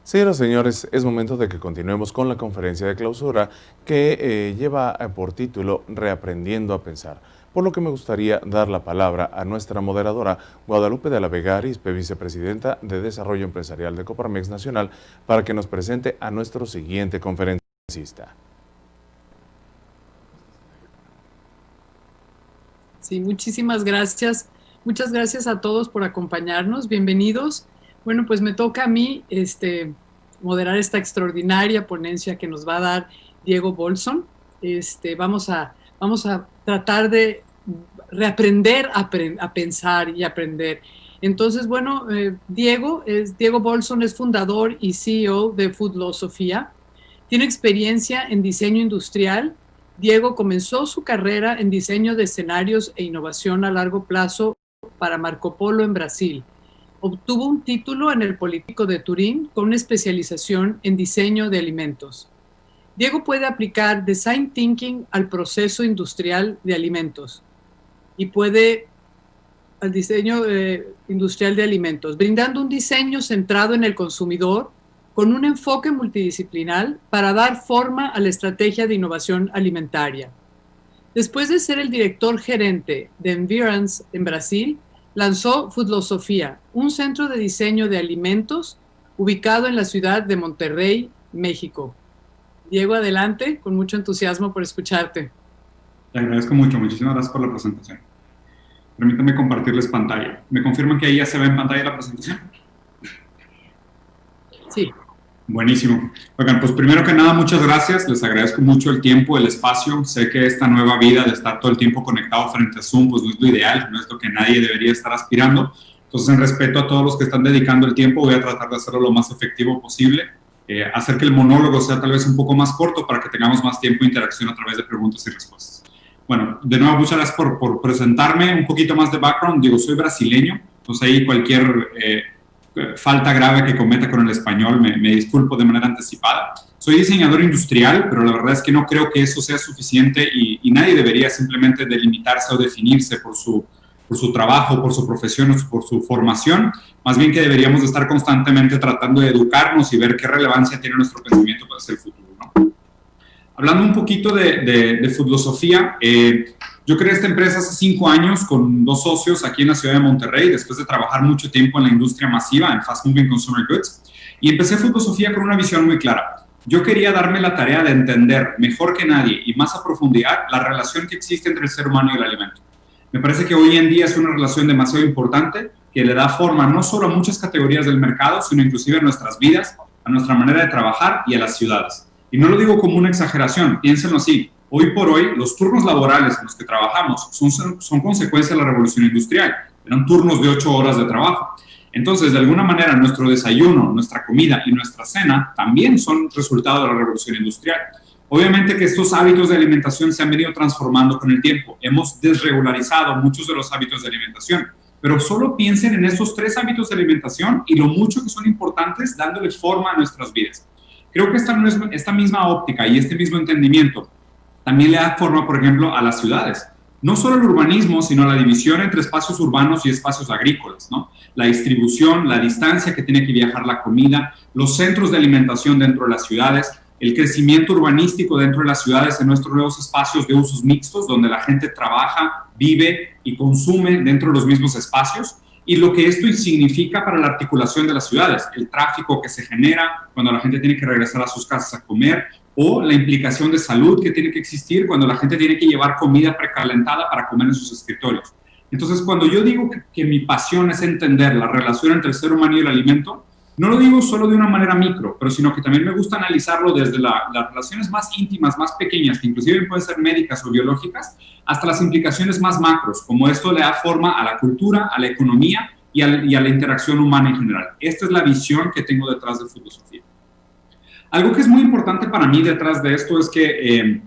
Señoras y señores, es momento de que continuemos con la conferencia de clausura que lleva por título Reaprendiendo a Pensar, por lo que me gustaría dar la palabra a nuestra moderadora Guadalupe de la Vega Arizpe, vicepresidenta de Desarrollo Empresarial de Coparmex Nacional, para que nos presente a nuestro siguiente conferencista. Sí, muchísimas gracias. Muchas gracias a todos por acompañarnos. Bienvenidos. Bueno, pues me toca a mí moderar esta extraordinaria ponencia que nos va a dar Diego Bolson. Vamos a tratar de reaprender a pensar y aprender. Entonces, bueno, Diego Bolson es fundador y CEO de Foodlosofía. Tiene experiencia en diseño industrial. Diego comenzó su carrera en diseño de escenarios e innovación a largo plazo para Marco Polo en Brasil. Obtuvo un título en el Politécnico de Turín con una especialización en diseño de alimentos. Diego puede aplicar Design Thinking al proceso industrial de alimentos y al diseño industrial de alimentos, brindando un diseño centrado en el consumidor con un enfoque multidisciplinar para dar forma a la estrategia de innovación alimentaria. Después de ser el director gerente de Environs en Brasil, lanzó Foodlosofía, un centro de diseño de alimentos ubicado en la ciudad de Monterrey, México. Diego, adelante, con mucho entusiasmo por escucharte. Te agradezco mucho, muchísimas gracias por la presentación. Permítanme compartirles pantalla. ¿Me confirman que ahí ya se ve en pantalla la presentación? Sí. Buenísimo. Oigan, pues primero que nada, muchas gracias. Les agradezco mucho el tiempo, el espacio. Sé que esta nueva vida de estar todo el tiempo conectado frente a Zoom, pues no es lo ideal, no es lo que nadie debería estar aspirando. Entonces, en respeto a todos los que están dedicando el tiempo, voy a tratar de hacerlo lo más efectivo posible. Hacer que el monólogo sea tal vez un poco más corto para que tengamos más tiempo de interacción a través de preguntas y respuestas. Bueno, de nuevo, muchas gracias por presentarme. Un poquito más de background. Digo, soy brasileño, entonces ahí cualquier falta grave que cometa con el español, me disculpo de manera anticipada. Soy diseñador industrial, pero la verdad es que no creo que eso sea suficiente y nadie debería simplemente delimitarse o definirse por su trabajo, por su profesión o por su formación. Más bien que deberíamos de estar constantemente tratando de educarnos y ver qué relevancia tiene nuestro pensamiento para el futuro, ¿no? Hablando un poquito de Foodlosofía, yo creé esta empresa hace 5 años con 2 socios aquí en la ciudad de Monterrey, después de trabajar mucho tiempo en la industria masiva, en Fast Moving Consumer Goods, y empecé Foodlosofía con una visión muy clara. Yo quería darme la tarea de entender mejor que nadie y más a profundidad la relación que existe entre el ser humano y el alimento. Me parece que hoy en día es una relación demasiado importante que le da forma no solo a muchas categorías del mercado, sino inclusive a nuestras vidas, a nuestra manera de trabajar y a las ciudades. Y no lo digo como una exageración, piénsenlo así. Hoy por hoy, los turnos laborales en los que trabajamos son consecuencia de la revolución industrial. Eran turnos de 8 horas de trabajo. Entonces, de alguna manera, nuestro desayuno, nuestra comida y nuestra cena también son resultado de la revolución industrial. Obviamente que estos hábitos de alimentación se han venido transformando con el tiempo. Hemos desregularizado muchos de los hábitos de alimentación. Pero solo piensen en estos 3 hábitos de alimentación y lo mucho que son importantes dándole forma a nuestras vidas. Creo que esta misma óptica y este mismo entendimiento también le da forma, por ejemplo, a las ciudades. No solo el urbanismo, sino la división entre espacios urbanos y espacios agrícolas, ¿no? La distribución, la distancia que tiene que viajar la comida, los centros de alimentación dentro de las ciudades, el crecimiento urbanístico dentro de las ciudades en nuestros nuevos espacios de usos mixtos, donde la gente trabaja, vive y consume dentro de los mismos espacios, y lo que esto significa para la articulación de las ciudades, el tráfico que se genera cuando la gente tiene que regresar a sus casas a comer, o la implicación de salud que tiene que existir cuando la gente tiene que llevar comida precalentada para comer en sus escritorios. Entonces, cuando yo digo que mi pasión es entender la relación entre el ser humano y el alimento, no lo digo solo de una manera micro, pero sino que también me gusta analizarlo desde las relaciones más íntimas, más pequeñas, que inclusive pueden ser médicas o biológicas, hasta las implicaciones más macros, como esto le da forma a la cultura, a la economía y a la interacción humana en general. Esta es la visión que tengo detrás de Foodlosofía. Algo que es muy importante para mí detrás de esto es que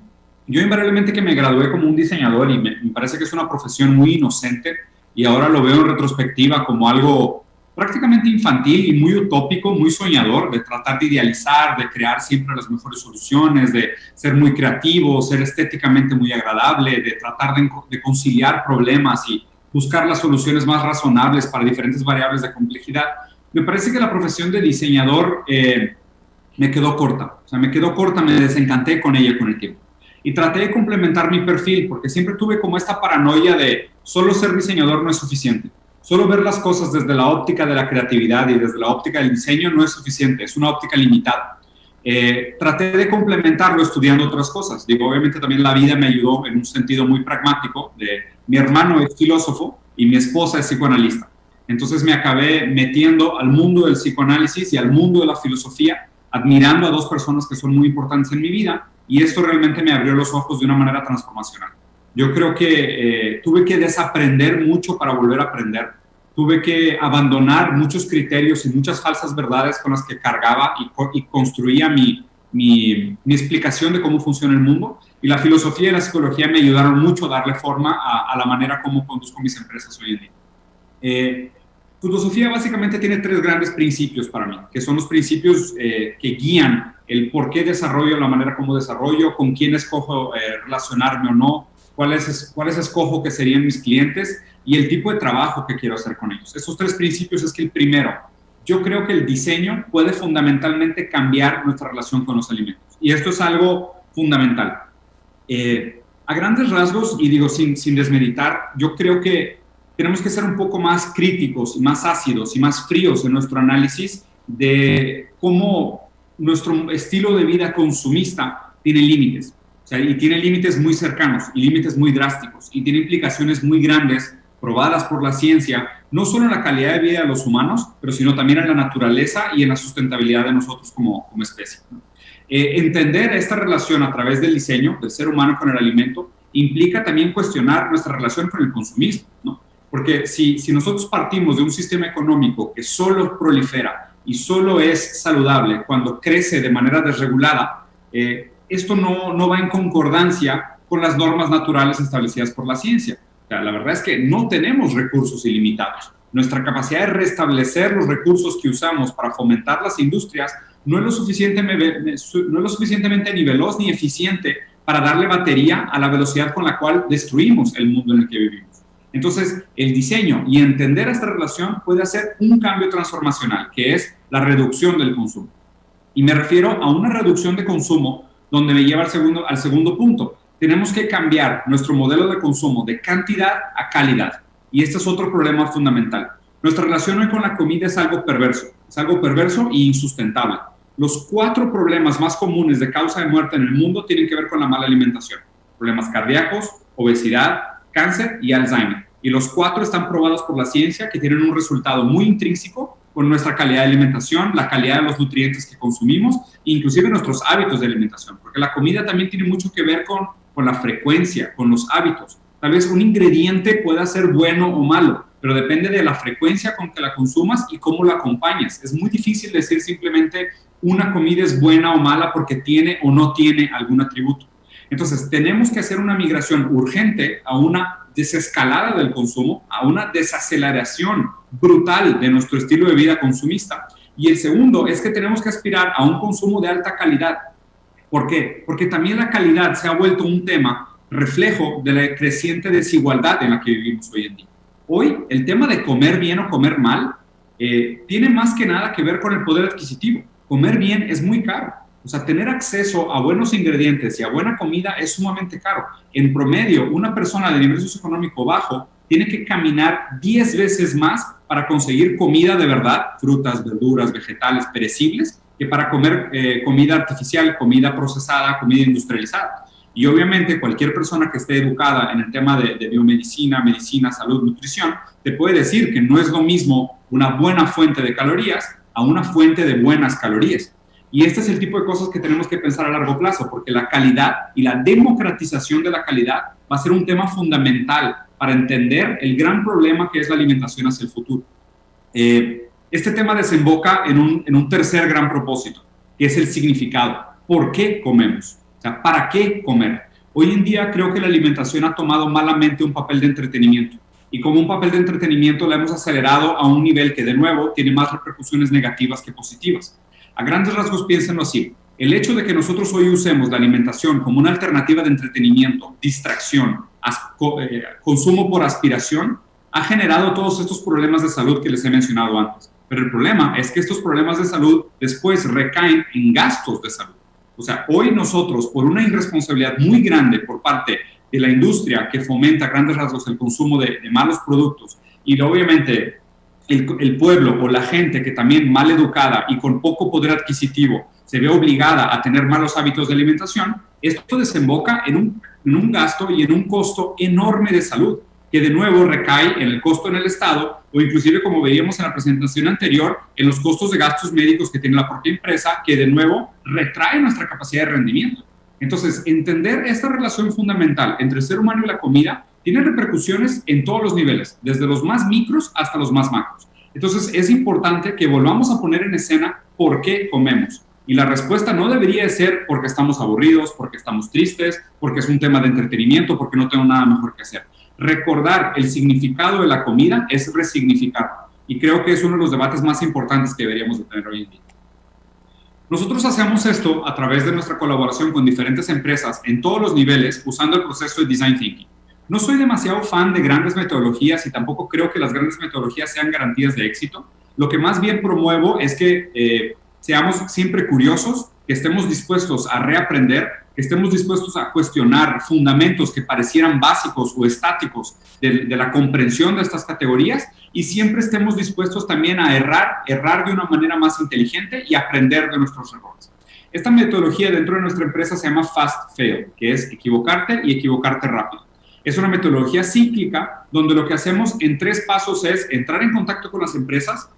yo invariablemente que me gradué como un diseñador y me parece que es una profesión muy inocente y ahora lo veo en retrospectiva como algo prácticamente infantil y muy utópico, muy soñador, de tratar de idealizar, de crear siempre las mejores soluciones, de ser muy creativo, ser estéticamente muy agradable, de tratar de conciliar problemas y buscar las soluciones más razonables para diferentes variables de complejidad. me parece que la profesión de diseñador me quedó corta. O sea, me quedó corta, me desencanté con ella con el tiempo. Y traté de complementar mi perfil, porque siempre tuve como esta paranoia de solo ser diseñador no es suficiente. Solo ver las cosas desde la óptica de la creatividad y desde la óptica del diseño no es suficiente, es una óptica limitada. Traté de complementarlo estudiando otras cosas. Digo, obviamente también la vida me ayudó en un sentido muy pragmático. Mi hermano es filósofo y mi esposa es psicoanalista. Entonces me acabé metiendo al mundo del psicoanálisis y al mundo de la filosofía, admirando a dos personas que son muy importantes en mi vida, y esto realmente me abrió los ojos de una manera transformacional. Yo creo que tuve que desaprender mucho para volver a aprender. Tuve que abandonar muchos criterios y muchas falsas verdades con las que cargaba y construía mi explicación de cómo funciona el mundo. Y la filosofía y la psicología me ayudaron mucho a darle forma a la manera como conduzco mis empresas hoy en día. Filosofía básicamente tiene 3 grandes principios para mí, que son los principios que guían el por qué desarrollo, la manera como desarrollo, con quién escojo relacionarme o no, cuáles escojo que serían mis clientes y el tipo de trabajo que quiero hacer con ellos. Esos 3 principios es que el primero, yo creo que el diseño puede fundamentalmente cambiar nuestra relación con los alimentos. Y esto es algo fundamental. A grandes rasgos, y digo sin desmeritar, yo creo que tenemos que ser un poco más críticos y más ácidos y más fríos en nuestro análisis de cómo nuestro estilo de vida consumista tiene límites. O sea, y tiene límites muy cercanos y límites muy drásticos y tiene implicaciones muy grandes probadas por la ciencia, no solo en la calidad de vida de los humanos, pero sino también en la naturaleza y en la sustentabilidad de nosotros como especie. Entender esta relación a través del diseño del ser humano con el alimento implica también cuestionar nuestra relación con el consumismo, ¿no? Porque si nosotros partimos de un sistema económico que solo prolifera y solo es saludable cuando crece de manera desregulada, esto no va en concordancia con las normas naturales establecidas por la ciencia. O sea, la verdad es que no tenemos recursos ilimitados. Nuestra capacidad de restablecer los recursos que usamos para fomentar las industrias no es lo suficientemente ni veloz ni eficiente para darle batería a la velocidad con la cual destruimos el mundo en el que vivimos. Entonces, el diseño y entender esta relación puede hacer un cambio transformacional, que es la reducción del consumo. Y me refiero a una reducción de consumo donde me lleva al segundo punto. Tenemos que cambiar nuestro modelo de consumo de cantidad a calidad. Y este es otro problema fundamental. Nuestra relación hoy con la comida es algo perverso e insustentable. Los 4 problemas más comunes de causa de muerte en el mundo tienen que ver con la mala alimentación. Problemas cardíacos, obesidad, cáncer y Alzheimer. Y los 4 están probados por la ciencia que tienen un resultado muy intrínseco con nuestra calidad de alimentación, la calidad de los nutrientes que consumimos, inclusive nuestros hábitos de alimentación, porque la comida también tiene mucho que ver con la frecuencia, con los hábitos. Tal vez un ingrediente pueda ser bueno o malo, pero depende de la frecuencia con que la consumas y cómo la acompañas. Es muy difícil decir simplemente una comida es buena o mala porque tiene o no tiene algún atributo. Entonces, tenemos que hacer una migración urgente a una desescalada del consumo, a una desaceleración brutal de nuestro estilo de vida consumista. Y el segundo es que tenemos que aspirar a un consumo de alta calidad. ¿Por qué? Porque también la calidad se ha vuelto un tema reflejo de la creciente desigualdad en la que vivimos hoy en día. Hoy, el tema de comer bien o comer mal tiene más que nada que ver con el poder adquisitivo. Comer bien es muy caro. O sea, tener acceso a buenos ingredientes y a buena comida es sumamente caro. En promedio, una persona de nivel socioeconómico bajo tiene que caminar 10 veces más para conseguir comida de verdad, frutas, verduras, vegetales, perecibles, que para comer comida artificial, comida procesada, comida industrializada. Y obviamente cualquier persona que esté educada en el tema de biomedicina, medicina, salud, nutrición, te puede decir que no es lo mismo una buena fuente de calorías a una fuente de buenas calorías. Y este es el tipo de cosas que tenemos que pensar a largo plazo, porque la calidad y la democratización de la calidad va a ser un tema fundamental para entender el gran problema que es la alimentación hacia el futuro. Este tema desemboca en un tercer gran propósito, que es el significado. ¿Por qué comemos? O sea, ¿para qué comer? Hoy en día creo que la alimentación ha tomado malamente un papel de entretenimiento. Y como un papel de entretenimiento la hemos acelerado a un nivel que, de nuevo, tiene más repercusiones negativas que positivas. A grandes rasgos, piénsenlo así. El hecho de que nosotros hoy usemos la alimentación como una alternativa de entretenimiento, distracción, consumo por aspiración, ha generado todos estos problemas de salud que les he mencionado antes. Pero el problema es que estos problemas de salud después recaen en gastos de salud. O sea, hoy nosotros, por una irresponsabilidad muy grande por parte de la industria que fomenta a grandes rasgos el consumo de malos productos y obviamente el pueblo o la gente que también mal educada y con poco poder adquisitivo se ve obligada a tener malos hábitos de alimentación, esto desemboca en un gasto y en un costo enorme de salud, que de nuevo recae en el costo en el Estado o inclusive, como veíamos en la presentación anterior, en los costos de gastos médicos que tiene la propia empresa, que de nuevo retrae nuestra capacidad de rendimiento. Entonces, entender esta relación fundamental entre el ser humano y la comida tiene repercusiones en todos los niveles, desde los más micros hasta los más macros. Entonces, es importante que volvamos a poner en escena por qué comemos. Y la respuesta no debería ser porque estamos aburridos, porque estamos tristes, porque es un tema de entretenimiento, porque no tengo nada mejor que hacer. Recordar el significado de la comida es resignificarlo. Y creo que es uno de los debates más importantes que deberíamos de tener hoy en día. Nosotros hacemos esto a través de nuestra colaboración con diferentes empresas en todos los niveles usando el proceso de Design Thinking. No soy demasiado fan de grandes metodologías y tampoco creo que las grandes metodologías sean garantías de éxito. Lo que más bien promuevo es que seamos siempre curiosos, que estemos dispuestos a reaprender, que estemos dispuestos a cuestionar fundamentos que parecieran básicos o estáticos de la comprensión de estas categorías y siempre estemos dispuestos también a errar de una manera más inteligente y aprender de nuestros errores. Esta metodología dentro de nuestra empresa se llama Fast Fail, que es equivocarte y equivocarte rápido. Es una metodología cíclica donde lo que hacemos en 3 pasos es entrar en contacto con las empresas,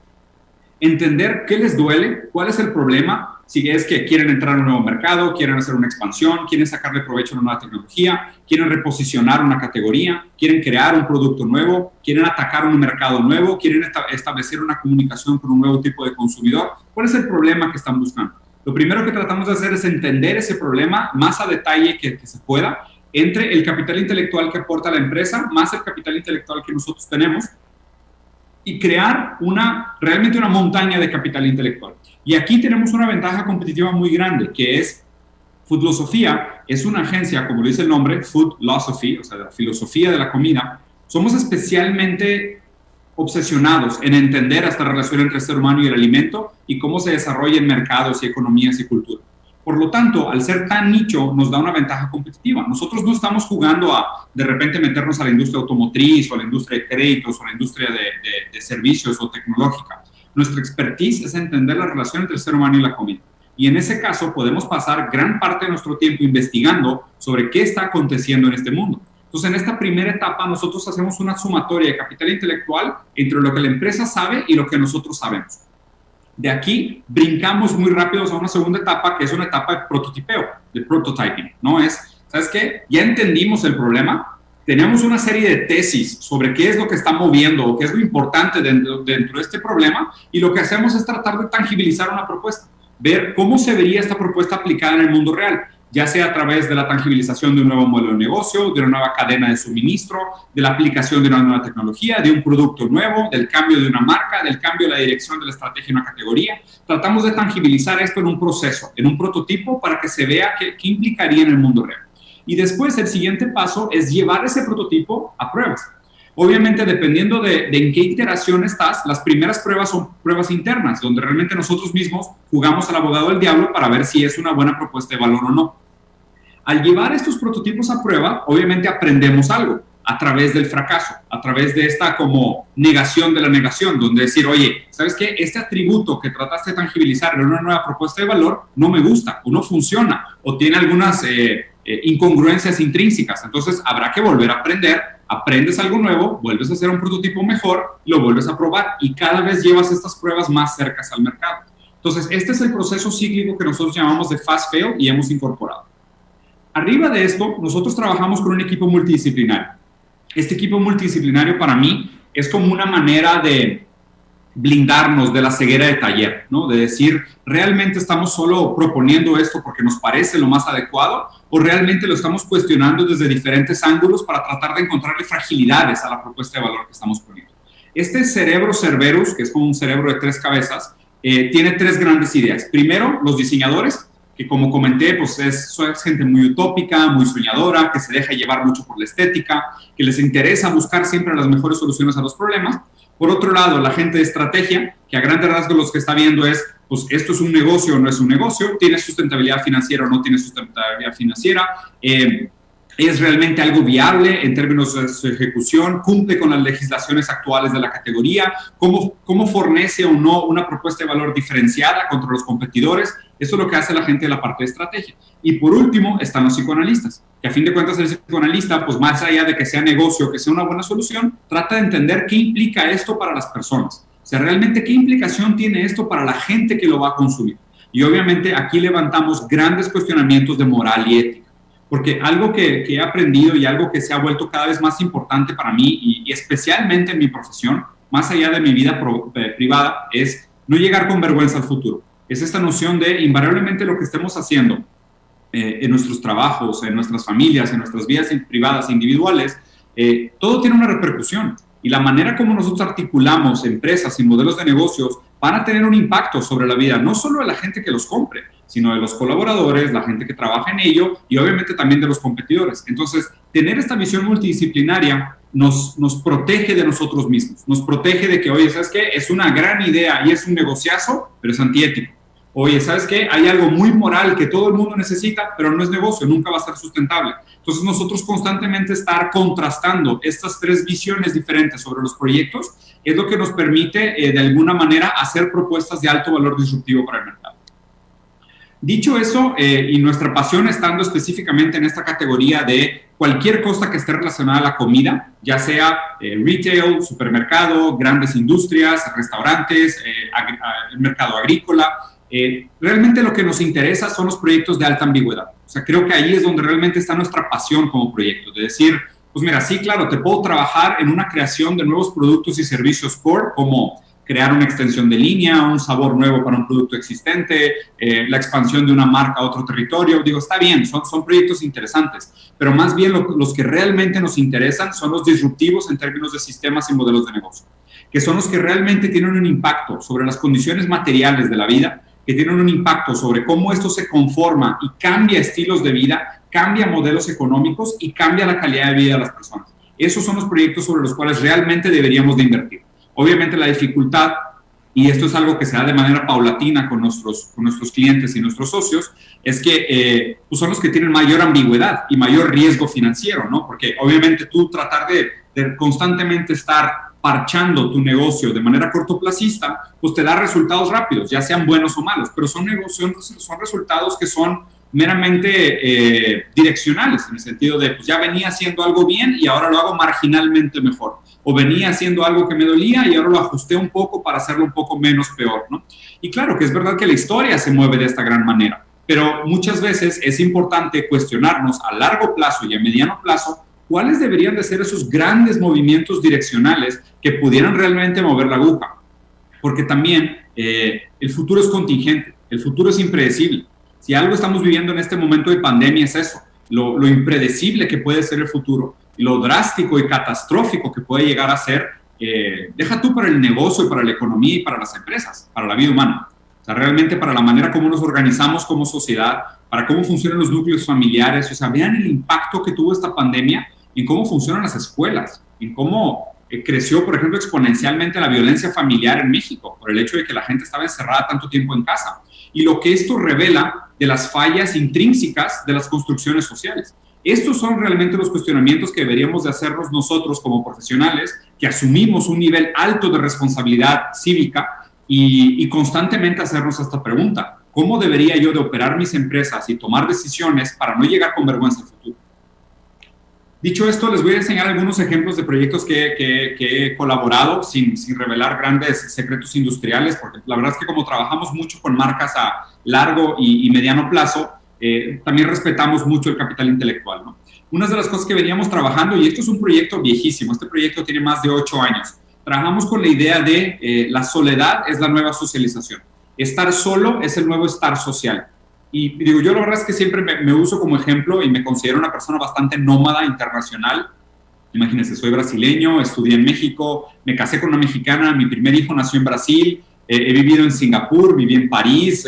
entender qué les duele, cuál es el problema, si es que quieren entrar a un nuevo mercado, quieren hacer una expansión, quieren sacarle provecho a una nueva tecnología, quieren reposicionar una categoría, quieren crear un producto nuevo, quieren atacar un mercado nuevo, quieren establecer una comunicación con un nuevo tipo de consumidor. ¿Cuál es el problema que están buscando? Lo primero que tratamos de hacer es entender ese problema más a detalle que se pueda, entre el capital intelectual que aporta la empresa, más el capital intelectual que nosotros tenemos, y crear realmente una montaña de capital intelectual. Y aquí tenemos una ventaja competitiva muy grande, que es Foodlosofía. Es una agencia, como lo dice el nombre, Foodlosophy, o sea, la filosofía de la comida. Somos especialmente obsesionados en entender esta relación entre el ser humano y el alimento y cómo se desarrolla en mercados y economías y cultura. Por lo tanto, al ser tan nicho, nos da una ventaja competitiva. Nosotros no estamos jugando a, de repente, meternos a la industria automotriz o a la industria de créditos o a la industria de servicios o tecnológica. Nuestra expertise es entender la relación entre el ser humano y la comida. Y en ese caso, podemos pasar gran parte de nuestro tiempo investigando sobre qué está aconteciendo en este mundo. Entonces, en esta primera etapa, nosotros hacemos una sumatoria de capital intelectual entre lo que la empresa sabe y lo que nosotros sabemos. De aquí brincamos muy rápido a una segunda etapa, que es una etapa de prototipeo, de prototyping, ¿no? ¿Sabes qué? Ya entendimos el problema, tenemos una serie de tesis sobre qué es lo que está moviendo o qué es lo importante dentro de este problema, y lo que hacemos es tratar de tangibilizar una propuesta, ver cómo se vería esta propuesta aplicada en el mundo real, ya sea a través de la tangibilización de un nuevo modelo de negocio, de una nueva cadena de suministro, de la aplicación de una nueva tecnología, de un producto nuevo, del cambio de una marca, del cambio de la dirección de la estrategia de una categoría. Tratamos de tangibilizar esto en un proceso, en un prototipo, para que se vea qué implicaría en el mundo real. Y después el siguiente paso es llevar ese prototipo a pruebas. Obviamente, dependiendo de en qué iteración estás, las primeras pruebas son pruebas internas, donde realmente nosotros mismos jugamos al abogado del diablo para ver si es una buena propuesta de valor o no. Al llevar estos prototipos a prueba, obviamente aprendemos algo a través del fracaso, a través de esta como negación de la negación, donde decir, oye, ¿sabes qué? Este atributo que trataste de tangibilizar en una nueva propuesta de valor no me gusta, o no funciona, o tiene algunas incongruencias intrínsecas. Entonces, habrá que volver a aprender, aprendes algo nuevo, vuelves a hacer un prototipo mejor, lo vuelves a probar, y cada vez llevas estas pruebas más cercas al mercado. Entonces, este es el proceso cíclico que nosotros llamamos de Fast Fail y hemos incorporado. Arriba de esto, nosotros trabajamos con un equipo multidisciplinario. Este equipo multidisciplinario para mí es como una manera de blindarnos de la ceguera de taller, ¿no? De decir, ¿realmente estamos solo proponiendo esto porque nos parece lo más adecuado o realmente lo estamos cuestionando desde diferentes ángulos para tratar de encontrarle fragilidades a la propuesta de valor que estamos poniendo? Este cerebro Cerberus, que es como un cerebro de 3 cabezas, tiene 3 grandes ideas. Primero, los diseñadores, que como comenté, pues es gente muy utópica, muy soñadora, que se deja llevar mucho por la estética, que les interesa buscar siempre las mejores soluciones a los problemas. Por otro lado, la gente de estrategia, que a grandes rasgos los que está viendo es, pues esto es un negocio o no es un negocio, tiene sustentabilidad financiera o no tiene sustentabilidad financiera, es realmente algo viable en términos de su ejecución, cumple con las legislaciones actuales de la categoría, cómo fornece o no una propuesta de valor diferenciada contra los competidores. Eso es lo que hace la gente de la parte de estrategia. Y por último están los psicoanalistas, que a fin de cuentas el psicoanalista, pues más allá de que sea negocio, que sea una buena solución, trata de entender qué implica esto para las personas. O sea, realmente qué implicación tiene esto para la gente que lo va a consumir. Y obviamente aquí levantamos grandes cuestionamientos de moral y ética. Porque algo que he aprendido y algo que se ha vuelto cada vez más importante para mí y especialmente en mi profesión, más allá de mi vida privada, es no llegar con vergüenza al futuro. Es esta noción de invariablemente lo que estemos haciendo en nuestros trabajos, en nuestras familias, en nuestras vidas privadas e individuales, todo tiene una repercusión. Y la manera como nosotros articulamos empresas y modelos de negocios van a tener un impacto sobre la vida, no solo de la gente que los compre, sino de los colaboradores, la gente que trabaja en ello y obviamente también de los competidores. Entonces, tener esta visión multidisciplinaria nos protege de nosotros mismos, nos protege de que, oye, ¿sabes qué? Es una gran idea y es un negociazo, pero es antiético. Oye, ¿sabes qué? Hay algo muy moral que todo el mundo necesita, pero no es negocio, nunca va a ser sustentable. Entonces, nosotros constantemente estar contrastando estas tres visiones diferentes sobre los proyectos es lo que nos permite, de alguna manera, hacer propuestas de alto valor disruptivo para el mercado. Dicho eso, y nuestra pasión estando específicamente en esta categoría de cualquier cosa que esté relacionada a la comida, ya sea retail, supermercado, grandes industrias, restaurantes, el mercado agrícola, realmente lo que nos interesa son los proyectos de alta ambigüedad. O sea, creo que ahí es donde realmente está nuestra pasión como proyecto, de decir, pues mira, sí, claro, te puedo trabajar en una creación de nuevos productos y servicios core, como crear una extensión de línea, un sabor nuevo para un producto existente, la expansión de una marca a otro territorio. Digo, está bien, son proyectos interesantes, pero más bien los que realmente nos interesan son los disruptivos en términos de sistemas y modelos de negocio, que son los que realmente tienen un impacto sobre las condiciones materiales de la vida, que tienen un impacto sobre cómo esto se conforma y cambia estilos de vida, cambia modelos económicos y cambia la calidad de vida de las personas. Esos son los proyectos sobre los cuales realmente deberíamos de invertir. Obviamente la dificultad, y esto es algo que se da de manera paulatina con nuestros clientes y nuestros socios, es que pues son los que tienen mayor ambigüedad y mayor riesgo financiero, ¿no? Porque obviamente tú tratar de constantemente estar parchando tu negocio de manera cortoplacista, pues te da resultados rápidos, ya sean buenos o malos, pero son resultados que son meramente direccionales, en el sentido de, pues ya venía haciendo algo bien y ahora lo hago marginalmente mejor, o venía haciendo algo que me dolía y ahora lo ajusté un poco para hacerlo un poco menos peor, ¿no? Y claro que es verdad que la historia se mueve de esta gran manera, pero muchas veces es importante cuestionarnos a largo plazo y a mediano plazo cuáles deberían de ser esos grandes movimientos direccionales que pudieran realmente mover la aguja, porque también el futuro es contingente, el futuro es impredecible. Si algo estamos viviendo en este momento de pandemia es eso, lo impredecible que puede ser el futuro, lo drástico y catastrófico que puede llegar a ser, deja tú para el negocio y para la economía y para las empresas, para la vida humana. O sea, realmente para la manera como nos organizamos como sociedad, para cómo funcionan los núcleos familiares. O sea, vean el impacto que tuvo esta pandemia en cómo funcionan las escuelas, en cómo creció, por ejemplo, exponencialmente la violencia familiar en México por el hecho de que la gente estaba encerrada tanto tiempo en casa. Y lo que esto revela de las fallas intrínsecas de las construcciones sociales. Estos son realmente los cuestionamientos que deberíamos de hacernos nosotros como profesionales, que asumimos un nivel alto de responsabilidad cívica y constantemente hacernos esta pregunta: ¿cómo debería yo de operar mis empresas y tomar decisiones para no llegar con vergüenza al futuro? Dicho esto, les voy a enseñar algunos ejemplos de proyectos que he colaborado sin revelar grandes secretos industriales, porque la verdad es que como trabajamos mucho con marcas a largo y mediano plazo, también respetamos mucho el capital intelectual, ¿no? Una de las cosas que veníamos trabajando, y esto es un proyecto viejísimo, este proyecto tiene más de 8 años, trabajamos con la idea de la soledad es la nueva socialización. Estar solo es el nuevo estar social. Y digo, yo la verdad es que siempre me uso como ejemplo y me considero una persona bastante nómada internacional. Imagínense, soy brasileño, estudié en México, me casé con una mexicana, mi primer hijo nació en Brasil, he vivido en Singapur, viví en París,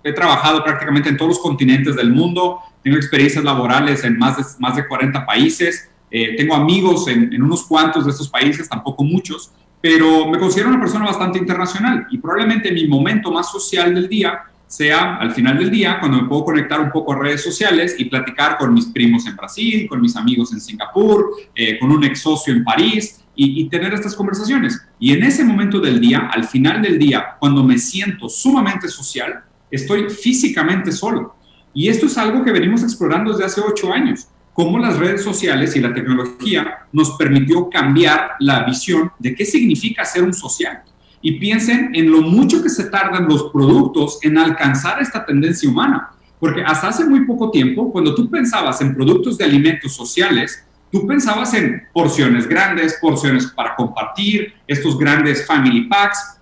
he trabajado prácticamente en todos los continentes del mundo, tengo experiencias laborales en más de 40 países, tengo amigos en unos cuantos de estos países, tampoco muchos, pero me considero una persona bastante internacional y probablemente mi momento más social del día sea al final del día, cuando me puedo conectar un poco a redes sociales y platicar con mis primos en Brasil, con mis amigos en Singapur, con un ex socio en París y tener estas conversaciones. Y en ese momento del día, al final del día, cuando me siento sumamente social, estoy físicamente solo. Y esto es algo que venimos explorando desde hace 8 años, cómo las redes sociales y la tecnología nos permitió cambiar la visión de qué significa ser un social. Y piensen en lo mucho que se tardan los productos en alcanzar esta tendencia humana. Porque hasta hace muy poco tiempo, cuando tú pensabas en productos de alimentos sociales, tú pensabas en porciones grandes, porciones para compartir, estos grandes family packs,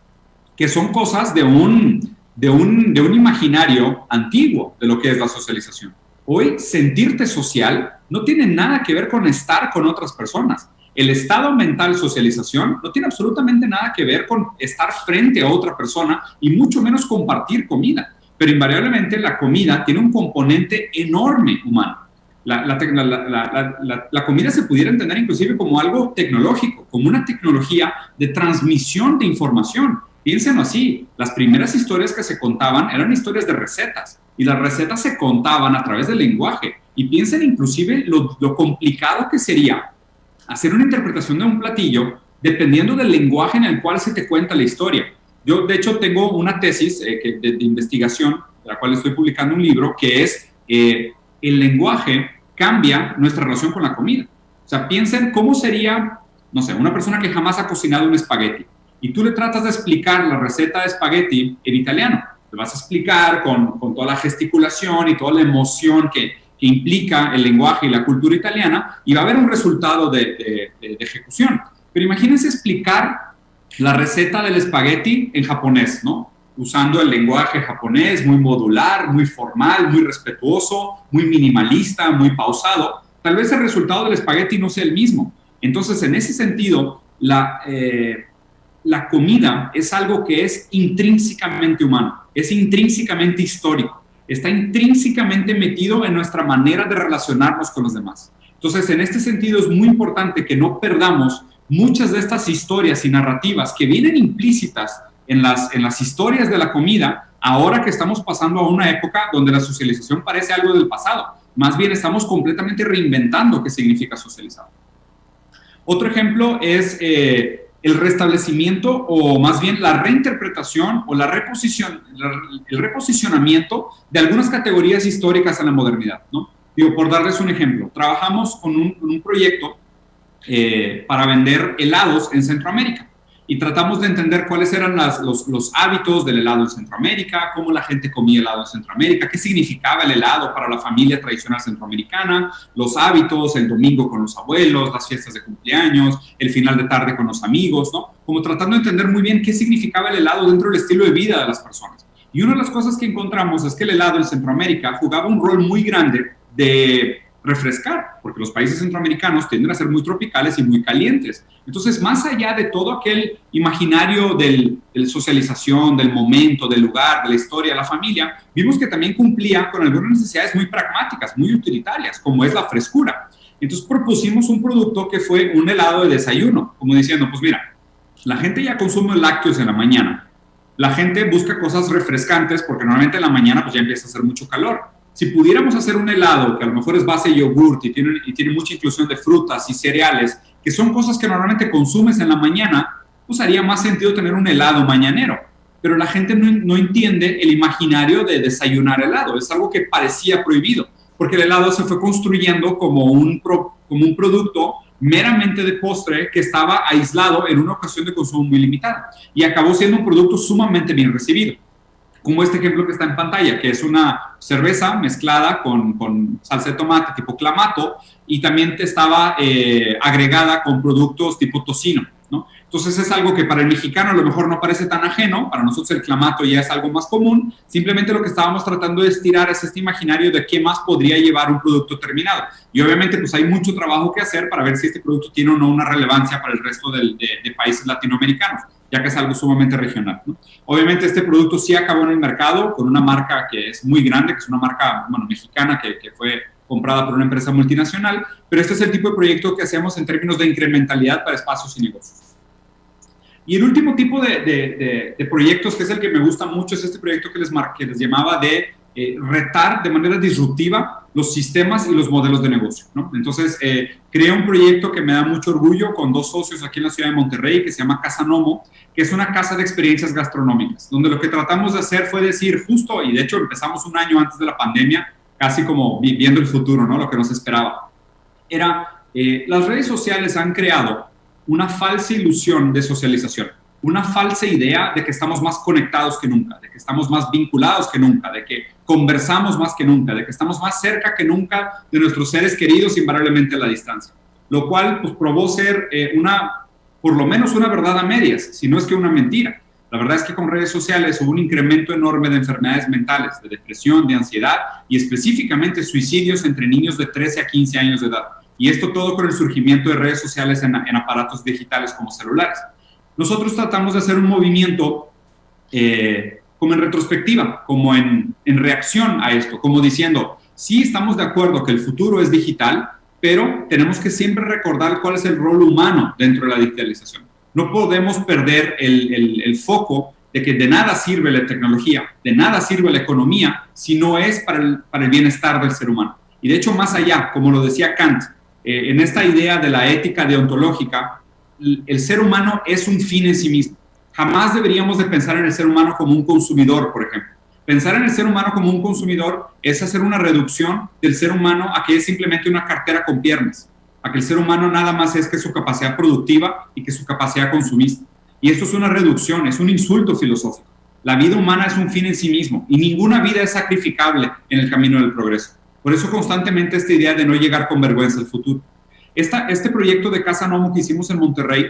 que son cosas de un imaginario antiguo de lo que es la socialización. Hoy, sentirte social no tiene nada que ver con estar con otras personas. El estado mental socialización no tiene absolutamente nada que ver con estar frente a otra persona y mucho menos compartir comida. Pero invariablemente la comida tiene un componente enorme humano. La comida se pudiera entender inclusive como algo tecnológico, como una tecnología de transmisión de información. Piénsenlo así, las primeras historias que se contaban eran historias de recetas y las recetas se contaban a través del lenguaje. Y piensen inclusive lo complicado que sería hacer una interpretación de un platillo dependiendo del lenguaje en el cual se te cuenta la historia. Yo, de hecho, tengo una tesis de investigación, de la cual estoy publicando un libro, que es el lenguaje cambia nuestra relación con la comida. O sea, piensen cómo sería, no sé, una persona que jamás ha cocinado un espagueti y tú le tratas de explicar la receta de espagueti en italiano. Le vas a explicar con toda la gesticulación y toda la emoción que implica el lenguaje y la cultura italiana y va a haber un resultado de ejecución. Pero imagínense explicar la receta del espagueti en japonés, ¿no? Usando el lenguaje japonés muy modular, muy formal, muy respetuoso, muy minimalista, muy pausado. Tal vez el resultado del espagueti no sea el mismo. Entonces, en ese sentido, la comida es algo que es intrínsecamente humano, es intrínsecamente histórico. Está intrínsecamente metido en nuestra manera de relacionarnos con los demás. Entonces, en este sentido es muy importante que no perdamos muchas de estas historias y narrativas que vienen implícitas en las historias de la comida, ahora que estamos pasando a una época donde la socialización parece algo del pasado. Más bien estamos completamente reinventando qué significa socializar. Otro ejemplo es el restablecimiento o más bien la reinterpretación o el reposicionamiento de algunas categorías históricas en la modernidad, ¿no? Digo, por darles un ejemplo, trabajamos con un proyecto para vender helados en Centroamérica y tratamos de entender cuáles eran los hábitos del helado en Centroamérica, cómo la gente comía helado en Centroamérica, qué significaba el helado para la familia tradicional centroamericana, los hábitos, el domingo con los abuelos, las fiestas de cumpleaños, el final de tarde con los amigos, ¿no? Como tratando de entender muy bien qué significaba el helado dentro del estilo de vida de las personas. Y una de las cosas que encontramos es que el helado en Centroamérica jugaba un rol muy grande de refrescar, porque los países centroamericanos tienden a ser muy tropicales y muy calientes. Entonces, más allá de todo aquel imaginario de socialización, del momento, del lugar, de la historia, la familia, vimos que también cumplía con algunas necesidades muy pragmáticas, muy utilitarias, como es la frescura. Entonces, propusimos un producto que fue un helado de desayuno, como diciendo, pues mira, la gente ya consume lácteos en la mañana, la gente busca cosas refrescantes porque normalmente en la mañana pues ya empieza a hacer mucho calor. Si pudiéramos hacer un helado que a lo mejor es base de yogurt y tiene mucha inclusión de frutas y cereales, que son cosas que normalmente consumes en la mañana, pues haría más sentido tener un helado mañanero. Pero la gente no entiende el imaginario de desayunar helado. Es algo que parecía prohibido, porque el helado se fue construyendo como un producto meramente de postre que estaba aislado en una ocasión de consumo muy limitada y acabó siendo un producto sumamente bien recibido. Como este ejemplo que está en pantalla, que es una cerveza mezclada con salsa de tomate tipo clamato y también estaba agregada con productos tipo tocino, ¿no? Entonces es algo que para el mexicano a lo mejor no parece tan ajeno, para nosotros el clamato ya es algo más común, simplemente lo que estábamos tratando de estirar es este imaginario de qué más podría llevar un producto terminado. Y obviamente pues hay mucho trabajo que hacer para ver si este producto tiene o no una relevancia para el resto de países latinoamericanos, ya que es algo sumamente regional, ¿no? Obviamente este producto sí acabó en el mercado con una marca que es muy grande, que es una marca mexicana que fue comprada por una empresa multinacional, pero este es el tipo de proyecto que hacemos en términos de incrementalidad para espacios y negocios. Y el último tipo de proyectos, que es el que me gusta mucho, es este proyecto que les llamaba de retar de manera disruptiva los sistemas y los modelos de negocio, ¿no? Entonces, creé un proyecto que me da mucho orgullo con 2 socios aquí en la ciudad de Monterrey, que se llama Casa Nomo, que es una casa de experiencias gastronómicas, donde lo que tratamos de hacer fue decir justo, y de hecho empezamos un año antes de la pandemia, casi como viendo el futuro, ¿no? Lo que nos esperaba. Las redes sociales han creado una falsa ilusión de socialización, una falsa idea de que estamos más conectados que nunca, de que estamos más vinculados que nunca, de que conversamos más que nunca, de que estamos más cerca que nunca de nuestros seres queridos invariablemente a la distancia, lo cual pues probó ser por lo menos una verdad a medias, si no es que una mentira. La verdad es que con redes sociales hubo un incremento enorme de enfermedades mentales, de depresión, de ansiedad y específicamente suicidios entre niños de 13 a 15 años de edad. Y esto todo con el surgimiento de redes sociales en aparatos digitales como celulares. Nosotros tratamos de hacer un movimiento como en retrospectiva, como en reacción a esto, como diciendo, sí estamos de acuerdo que el futuro es digital, pero tenemos que siempre recordar cuál es el rol humano dentro de la digitalización. No podemos perder el foco de que de nada sirve la tecnología, de nada sirve la economía, si no es para el bienestar del ser humano. Y de hecho, más allá, como lo decía Kant, en esta idea de la ética deontológica, el ser humano es un fin en sí mismo. Jamás deberíamos de pensar en el ser humano como un consumidor, por ejemplo. Pensar en el ser humano como un consumidor es hacer una reducción del ser humano a que es simplemente una cartera con piernas, a que el ser humano nada más es que su capacidad productiva y que su capacidad consumista. Y esto es una reducción, es un insulto filosófico. La vida humana es un fin en sí mismo y ninguna vida es sacrificable en el camino del progreso. Por eso constantemente esta idea de no llegar con vergüenza al futuro. Este proyecto de Casa Nomo que hicimos en Monterrey,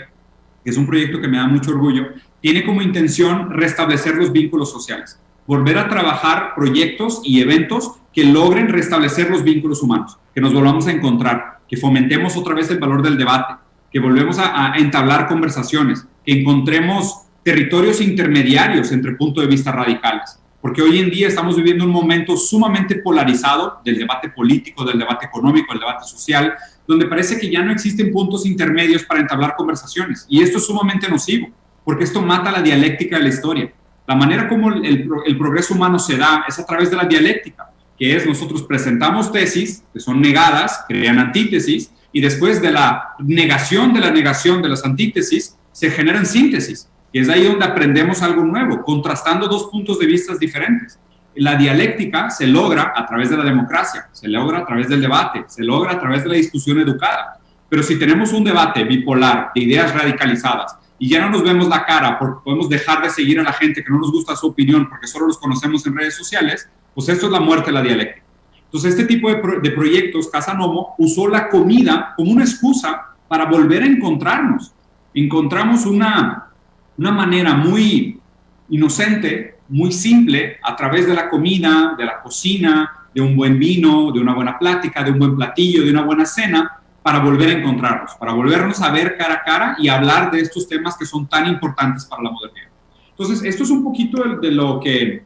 que es un proyecto que me da mucho orgullo, tiene como intención restablecer los vínculos sociales, volver a trabajar proyectos y eventos que logren restablecer los vínculos humanos, que nos volvamos a encontrar, que fomentemos otra vez el valor del debate, que volvemos a entablar conversaciones, que encontremos territorios intermediarios entre puntos de vista radicales. Porque hoy en día estamos viviendo un momento sumamente polarizado del debate político, del debate económico, del debate social, donde parece que ya no existen puntos intermedios para entablar conversaciones. Y esto es sumamente nocivo, porque esto mata la dialéctica de la historia. La manera como el progreso humano se da es a través de la dialéctica, que es nosotros presentamos tesis que son negadas, crean antítesis, y después de la negación de las antítesis, se generan síntesis. Y es ahí donde aprendemos algo nuevo, contrastando 2 puntos de vista diferentes. La dialéctica se logra a través de la democracia, se logra a través del debate, se logra a través de la discusión educada. Pero si tenemos un debate bipolar de ideas radicalizadas y ya no nos vemos la cara porque podemos dejar de seguir a la gente que no nos gusta su opinión porque solo los conocemos en redes sociales, pues esto es la muerte de la dialéctica. Entonces este tipo de proyectos, Casa Nomo, usó la comida como una excusa para volver a encontrarnos. Encontramos una manera muy inocente, muy simple, a través de la comida, de la cocina, de un buen vino, de una buena plática, de un buen platillo, de una buena cena, para volver a encontrarnos, para volvernos a ver cara a cara y hablar de estos temas que son tan importantes para la modernidad. Entonces, esto es un poquito de lo que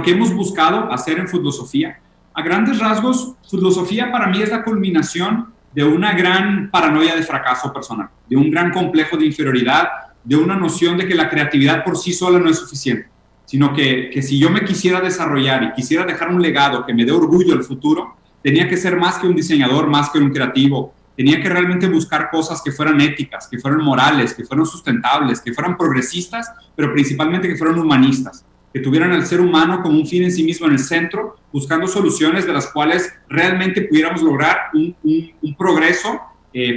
hemos buscado hacer en Foodlosofía. A grandes rasgos, Foodlosofía para mí es la culminación de una gran paranoia de fracaso personal, de un gran complejo de inferioridad, de una noción de que la creatividad por sí sola no es suficiente, sino que si yo me quisiera desarrollar y quisiera dejar un legado que me dé orgullo al futuro, tenía que ser más que un diseñador, más que un creativo, tenía que realmente buscar cosas que fueran éticas, que fueran morales, que fueran sustentables, que fueran progresistas, pero principalmente que fueran humanistas, que tuvieran al ser humano como un fin en sí mismo en el centro, buscando soluciones de las cuales realmente pudiéramos lograr un progreso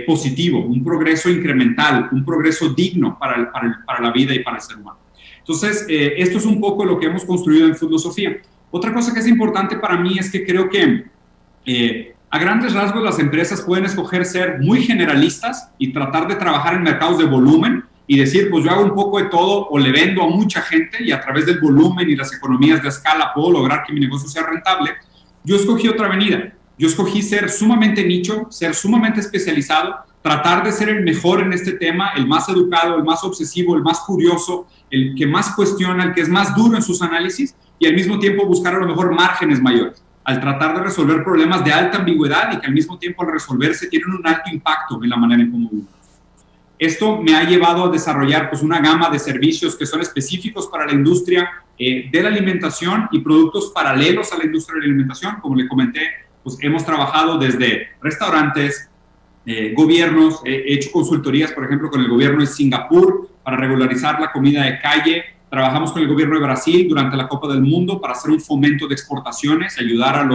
positivo, un progreso incremental, un progreso digno para la vida y para el ser humano. Entonces, esto es un poco lo que hemos construido en Foodlosofía. Otra cosa que es importante para mí es que creo que a grandes rasgos las empresas pueden escoger ser muy generalistas y tratar de trabajar en mercados de volumen y decir, pues yo hago un poco de todo o le vendo a mucha gente y a través del volumen y las economías de escala puedo lograr que mi negocio sea rentable. Yo escogí otra avenida. Yo escogí ser sumamente nicho, ser sumamente especializado tratar de ser el mejor en este tema, el más educado, el más obsesivo, el más curioso, el que más cuestiona, el que es más duro en sus análisis, y al mismo tiempo buscar a lo mejor márgenes mayores, al tratar de resolver problemas de alta ambigüedad y que al mismo tiempo al resolverse tienen un alto impacto en la manera en cómo vivimos. Esto me ha llevado a desarrollar pues, una gama de servicios que son específicos para la industria de la alimentación y productos paralelos a la industria de la alimentación. Como le comenté, pues, hemos trabajado desde restaurantes, gobiernos, he hecho consultorías, por ejemplo, con el gobierno de Singapur para regularizar la comida de calle. Trabajamos con el gobierno de Brasil durante la Copa del Mundo para hacer un fomento de exportaciones, ayudar a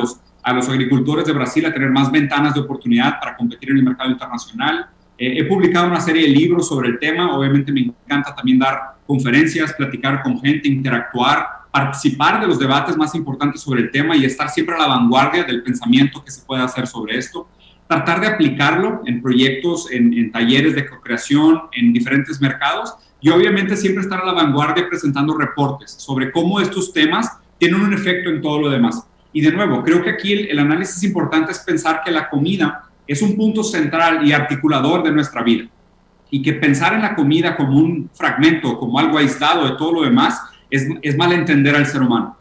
los agricultores de Brasil a tener más ventanas de oportunidad para competir en el mercado internacional. He publicado una serie de libros sobre el tema. Obviamente me encanta también dar conferencias, platicar con gente, interactuar, participar de los debates más importantes sobre el tema y estar siempre a la vanguardia del pensamiento que se puede hacer sobre esto. Tratar de aplicarlo en proyectos, en talleres de co-creación, en diferentes mercados y obviamente siempre estar a la vanguardia presentando reportes sobre cómo estos temas tienen un efecto en todo lo demás. Y de nuevo, creo que aquí el análisis importante es pensar que la comida es un punto central y articulador de nuestra vida y que pensar en la comida como un fragmento, como algo aislado de todo lo demás, es malentender al ser humano.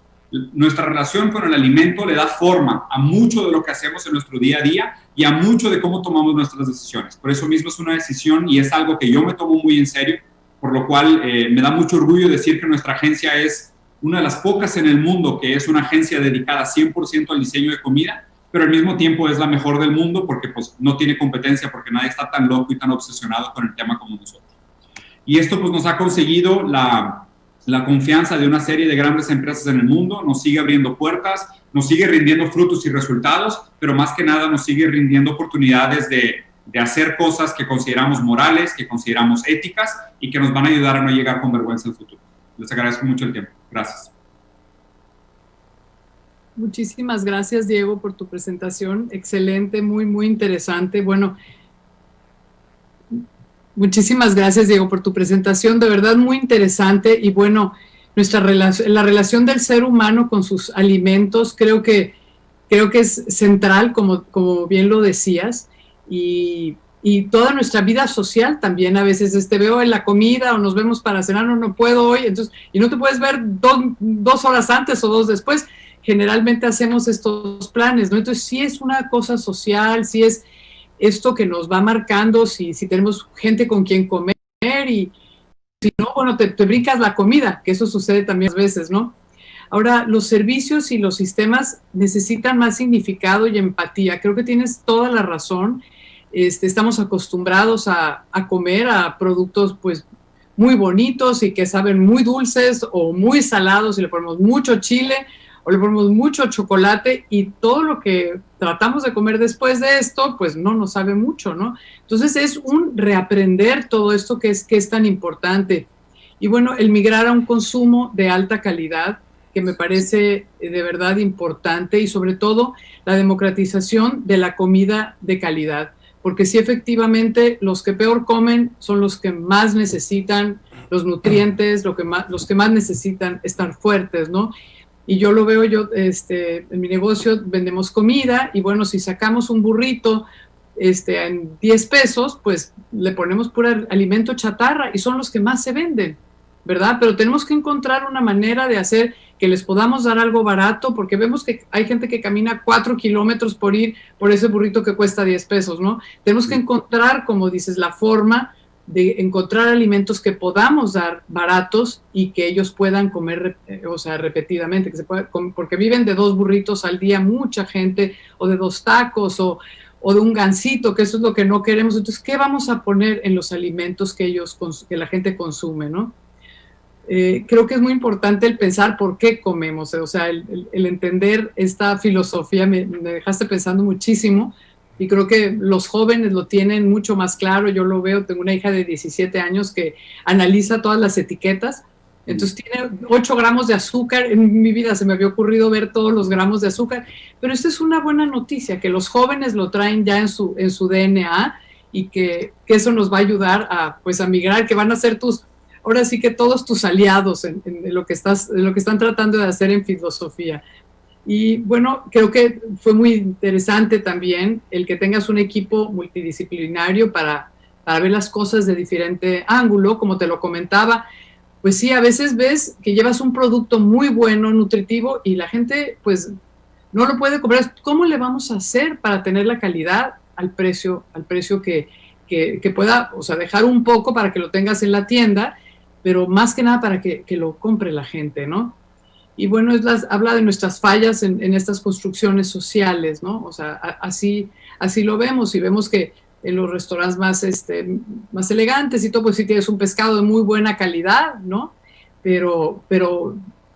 Nuestra relación con el alimento le da forma a mucho de lo que hacemos en nuestro día a día y a mucho de cómo tomamos nuestras decisiones. Por eso mismo es una decisión y es algo que yo me tomo muy en serio, por lo cual me da mucho orgullo decir que nuestra agencia es una de las pocas en el mundo que es una agencia dedicada 100% al diseño de comida, pero al mismo tiempo es la mejor del mundo porque pues, no tiene competencia, porque nadie está tan loco y tan obsesionado con el tema como nosotros. Y esto pues, nos ha conseguido la confianza de una serie de grandes empresas en el mundo, nos sigue abriendo puertas, nos sigue rindiendo frutos y resultados, pero más que nada nos sigue rindiendo oportunidades de hacer cosas que consideramos morales, que consideramos éticas y que nos van a ayudar a no llegar con vergüenza al futuro. Les agradezco mucho el tiempo. Gracias. Muchísimas gracias, Diego, por tu presentación. Excelente, muy, muy interesante. Bueno, muchísimas gracias, Diego, por tu presentación. De verdad, muy interesante. Y bueno, la relación del ser humano con sus alimentos creo que es central, como bien lo decías. Y toda nuestra vida social también. A veces veo en la comida o nos vemos para cenar, no puedo hoy. Entonces, y no te puedes ver dos horas antes o dos después. Generalmente hacemos estos planes, ¿no? Entonces sí es una cosa social, sí es esto que nos va marcando, si tenemos gente con quien comer y si no, bueno, te brincas la comida, que eso sucede también a veces, ¿no? Ahora, los servicios y los sistemas necesitan más significado y empatía. Creo que tienes toda la razón. Estamos acostumbrados a comer a productos, pues, muy bonitos y que saben muy dulces o muy salados y le ponemos mucho chile o le ponemos mucho chocolate y todo lo que tratamos de comer después de esto, pues no nos sabe mucho, ¿no? Entonces es un reaprender todo esto que es tan importante. Y bueno, el migrar a un consumo de alta calidad, que me parece de verdad importante, y sobre todo la democratización de la comida de calidad, porque sí, efectivamente, los que peor comen son los que más necesitan los nutrientes, los que más necesitan estar fuertes, ¿no? Y yo lo veo, en mi negocio vendemos comida y bueno, si sacamos un burrito en 10 pesos, pues le ponemos pura alimento chatarra y son los que más se venden, ¿verdad? Pero tenemos que encontrar una manera de hacer que les podamos dar algo barato, porque vemos que hay gente que camina 4 kilómetros por ir por ese burrito que cuesta 10 pesos, ¿no? Tenemos que encontrar, como dices, la forma de encontrar alimentos que podamos dar baratos y que ellos puedan comer, repetidamente, porque viven de 2 burritos al día mucha gente, o de 2 tacos, o de un gansito, que eso es lo que no queremos. Entonces, ¿qué vamos a poner en los alimentos que la gente consume, no? Creo que es muy importante el pensar por qué comemos, el entender esta filosofía me dejaste pensando muchísimo. Y creo que los jóvenes lo tienen mucho más claro. Yo lo veo, tengo una hija de 17 años que analiza todas las etiquetas. Entonces tiene 8 gramos de azúcar. En mi vida se me había ocurrido ver todos los gramos de azúcar. Pero esta es una buena noticia, que los jóvenes lo traen ya en su DNA y que eso nos va a ayudar a migrar, que van a ser ahora sí que todos tus aliados en lo que están tratando de hacer en filosofía. Y bueno, creo que fue muy interesante también el que tengas un equipo multidisciplinario para ver las cosas de diferente ángulo, como te lo comentaba. Pues sí, a veces ves que llevas un producto muy bueno, nutritivo, y la gente pues no lo puede comprar. ¿Cómo le vamos a hacer para tener la calidad al precio que pueda, o sea, dejar un poco para que lo tengas en la tienda, pero más que nada para que lo compre la gente, ¿no? Y bueno, habla de nuestras fallas en estas construcciones sociales, ¿no? O sea, así lo vemos, y vemos que en los restaurantes más elegantes y todo, pues sí tienes un pescado de muy buena calidad, ¿no? Pero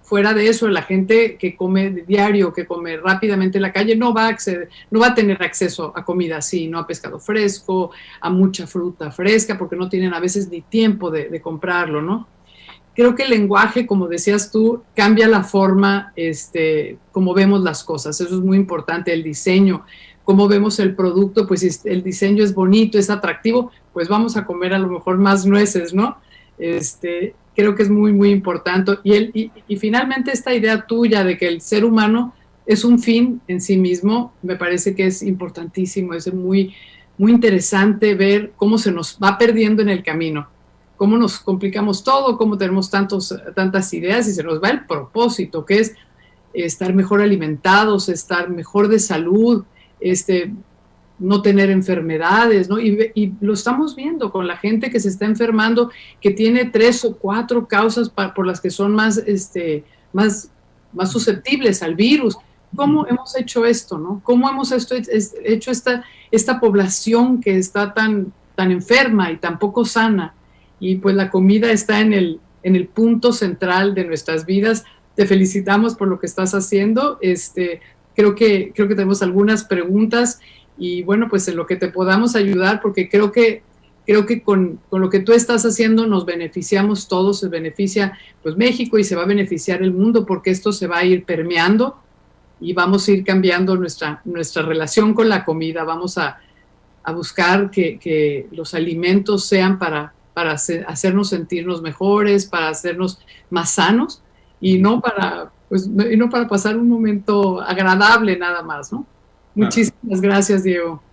fuera de eso, la gente que come diario, que come rápidamente en la calle, no va a tener acceso a comida así, ¿no? A pescado fresco, a mucha fruta fresca, porque no tienen a veces ni tiempo de comprarlo, ¿no? Creo que el lenguaje, como decías tú, cambia la forma, como vemos las cosas. Eso es muy importante, el diseño. Cómo vemos el producto, pues si el diseño es bonito, es atractivo, pues vamos a comer a lo mejor más nueces, ¿no? Creo que es muy, muy importante. Y finalmente esta idea tuya de que el ser humano es un fin en sí mismo, me parece que es importantísimo. Es muy, muy interesante ver cómo se nos va perdiendo en el camino, cómo nos complicamos todo, cómo tenemos tantas ideas y se nos va el propósito, que es estar mejor alimentados, estar mejor de salud, no tener enfermedades, ¿no? Y lo estamos viendo con la gente que se está enfermando, que tiene 3 o 4 causas por las que son más susceptibles al virus. ¿Cómo hemos hecho esto, no? ¿Cómo hemos hecho esta población que está tan enferma y tan poco sana? Y pues la comida está en el punto central de nuestras vidas. Te felicitamos por lo que estás haciendo. Creo que tenemos algunas preguntas y bueno, pues en lo que te podamos ayudar, porque creo que con lo que tú estás haciendo nos beneficiamos todos, se beneficia pues México y se va a beneficiar el mundo, porque esto se va a ir permeando y vamos a ir cambiando nuestra relación con la comida. Vamos a buscar que los alimentos sean para hacernos sentirnos mejores, para hacernos más sanos y no para pasar un momento agradable nada más, ¿no? Claro. Muchísimas gracias, Diego.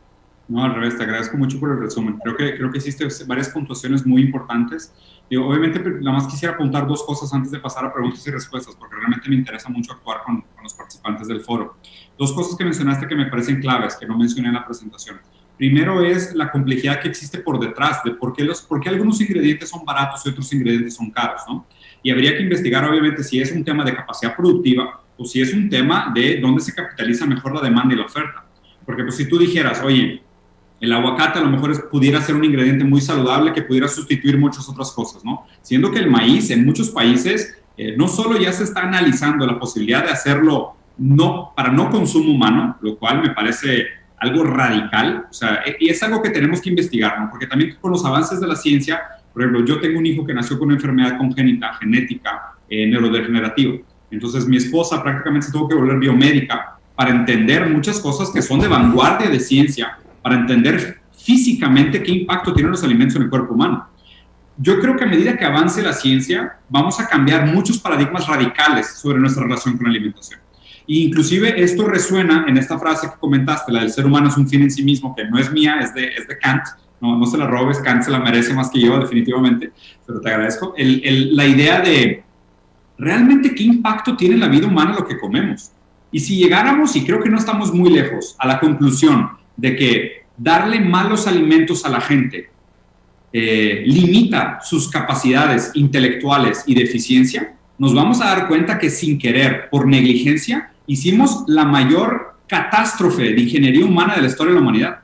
No, al revés, te agradezco mucho por el resumen. Creo que hiciste varias puntuaciones muy importantes. Obviamente, nada más quisiera apuntar 2 cosas antes de pasar a preguntas y respuestas, porque realmente me interesa mucho actuar con los participantes del foro. 2 cosas que mencionaste que me parecen claves, que no mencioné en la presentación. Primero es la complejidad que existe por detrás de por qué algunos ingredientes son baratos y otros ingredientes son caros, ¿no? Y habría que investigar, obviamente, si es un tema de capacidad productiva o si es un tema de dónde se capitaliza mejor la demanda y la oferta. Porque pues, si tú dijeras, oye, el aguacate a lo mejor pudiera ser un ingrediente muy saludable que pudiera sustituir muchas otras cosas, ¿no? Siendo que el maíz en muchos países no solo ya se está analizando la posibilidad de hacerlo para no consumo humano, lo cual me parece algo radical, o sea, y es algo que tenemos que investigar, ¿no? Porque también con los avances de la ciencia, por ejemplo, yo tengo un hijo que nació con una enfermedad congénita, genética, neurodegenerativa. Entonces, mi esposa prácticamente se tuvo que volver biomédica para entender muchas cosas que son de vanguardia de ciencia, para entender físicamente qué impacto tienen los alimentos en el cuerpo humano. Yo creo que a medida que avance la ciencia, vamos a cambiar muchos paradigmas radicales sobre nuestra relación con la alimentación. E inclusive esto resuena en esta frase que comentaste, la del ser humano es un fin en sí mismo, que no es mía, es de Kant. No se la robes, Kant se la merece más que yo, definitivamente, pero te agradezco. La idea de realmente qué impacto tiene en la vida humana lo que comemos. Y si llegáramos, y creo que no estamos muy lejos, a la conclusión de que darle malos alimentos a la gente limita sus capacidades intelectuales y de eficiencia, nos vamos a dar cuenta que sin querer, por negligencia, hicimos la mayor catástrofe de ingeniería humana de la historia de la humanidad.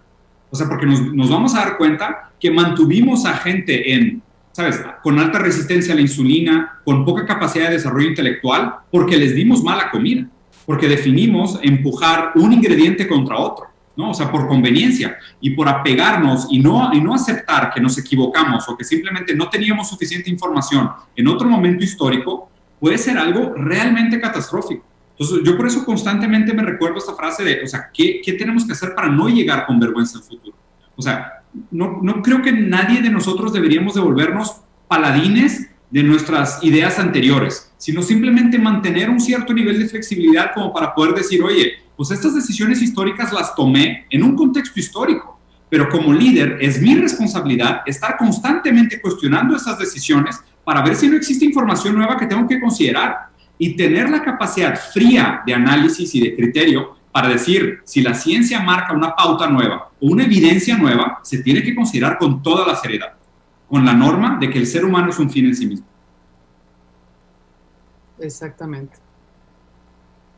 O sea, porque nos vamos a dar cuenta que mantuvimos a gente ¿sabes?, con alta resistencia a la insulina, con poca capacidad de desarrollo intelectual, porque les dimos mala comida, porque definimos empujar un ingrediente contra otro, ¿no? O sea, por conveniencia y por apegarnos y no aceptar que nos equivocamos o que simplemente no teníamos suficiente información en otro momento histórico, puede ser algo realmente catastrófico. Entonces, yo por eso constantemente me recuerdo esta frase de, o sea, ¿qué tenemos que hacer para no llegar con vergüenza al futuro? O sea, no creo que nadie de nosotros deberíamos de volvernos paladines de nuestras ideas anteriores, sino simplemente mantener un cierto nivel de flexibilidad como para poder decir, oye, pues estas decisiones históricas las tomé en un contexto histórico, pero como líder es mi responsabilidad estar constantemente cuestionando esas decisiones para ver si no existe información nueva que tengo que considerar y tener la capacidad fría de análisis y de criterio para decir si la ciencia marca una pauta nueva o una evidencia nueva, se tiene que considerar con toda la seriedad, con la norma de que el ser humano es un fin en sí mismo. Exactamente.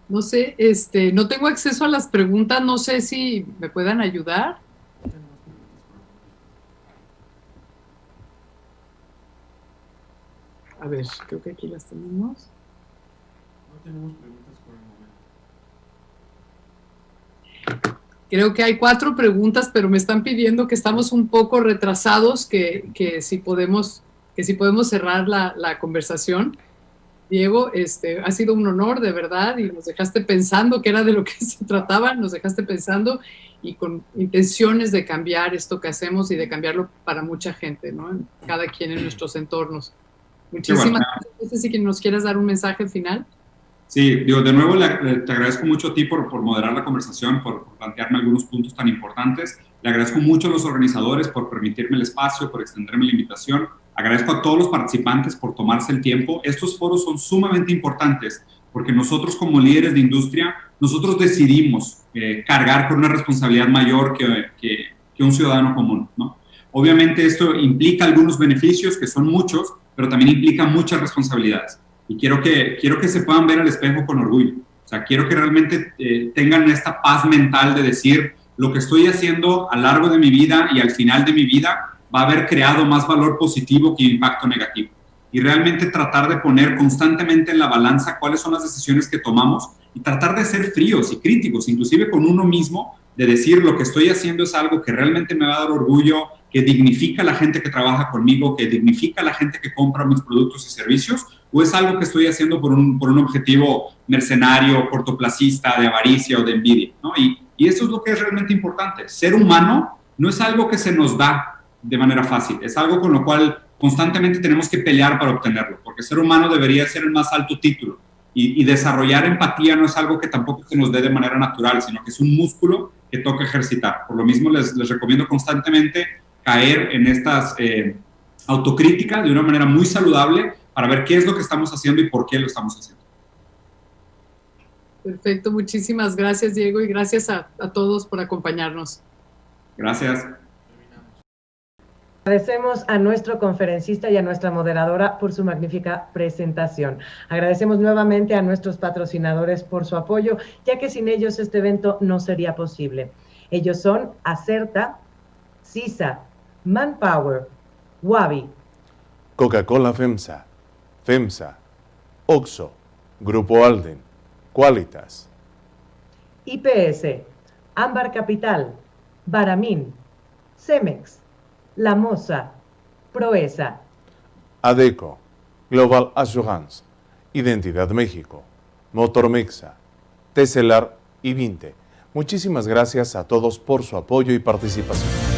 No sé, no tengo acceso a las preguntas, no sé si me puedan ayudar. A ver, creo que aquí las tenemos. No tenemos preguntas por el momento. Creo que hay 4 preguntas, pero me están pidiendo que estamos un poco retrasados, que si podemos cerrar la conversación. Diego, ha sido un honor, de verdad, y nos dejaste pensando que era de lo que se trataba, nos dejaste pensando y con intenciones de cambiar esto que hacemos y de cambiarlo para mucha gente, ¿no? Cada quien en nuestros entornos. Muchísimas gracias. No sé si nos quieres dar un mensaje final. Sí, digo, de nuevo te agradezco mucho a ti por moderar la conversación, por plantearme algunos puntos tan importantes. Le agradezco mucho a los organizadores por permitirme el espacio, por extenderme la invitación. Agradezco a todos los participantes por tomarse el tiempo. Estos foros son sumamente importantes porque nosotros como líderes de industria, nosotros decidimos cargar con una responsabilidad mayor que un ciudadano común, ¿no? Obviamente esto implica algunos beneficios, que son muchos, pero también implica muchas responsabilidades. Y quiero que se puedan ver al espejo con orgullo. O sea, quiero que realmente tengan esta paz mental de decir, lo que estoy haciendo a lo largo de mi vida y al final de mi vida va a haber creado más valor positivo que impacto negativo. Y realmente tratar de poner constantemente en la balanza cuáles son las decisiones que tomamos y tratar de ser fríos y críticos, inclusive con uno mismo, de decir lo que estoy haciendo es algo que realmente me va a dar orgullo, que dignifica a la gente que trabaja conmigo, que dignifica a la gente que compra mis productos y servicios, o es algo que estoy haciendo por un objetivo mercenario, cortoplacista, de avaricia o de envidia, ¿no? Y eso es lo que es realmente importante. Ser humano no es algo que se nos da de manera fácil, es algo con lo cual constantemente tenemos que pelear para obtenerlo, porque ser humano debería ser el más alto título, y desarrollar empatía no es algo que tampoco se nos dé de manera natural, sino que es un músculo que toca ejercitar. Por lo mismo les recomiendo constantemente caer en estas autocríticas de una manera muy saludable para ver qué es lo que estamos haciendo y por qué lo estamos haciendo. Perfecto, muchísimas gracias, Diego, y gracias a todos por acompañarnos. Gracias. Agradecemos a nuestro conferencista y a nuestra moderadora por su magnífica presentación. Agradecemos nuevamente a nuestros patrocinadores por su apoyo, ya que sin ellos este evento no sería posible. Ellos son Acerta, CISA, Manpower, Wabi, Coca-Cola FEMSA, FEMSA, OXXO, Grupo Alden, Qualitas, IPS, Ámbar Capital, Baramín, Cemex, La Moza, Proesa, ADECO, Global Assurance, Identidad México, Motormexa, Teselar y Vinte. Muchísimas gracias a todos por su apoyo y participación.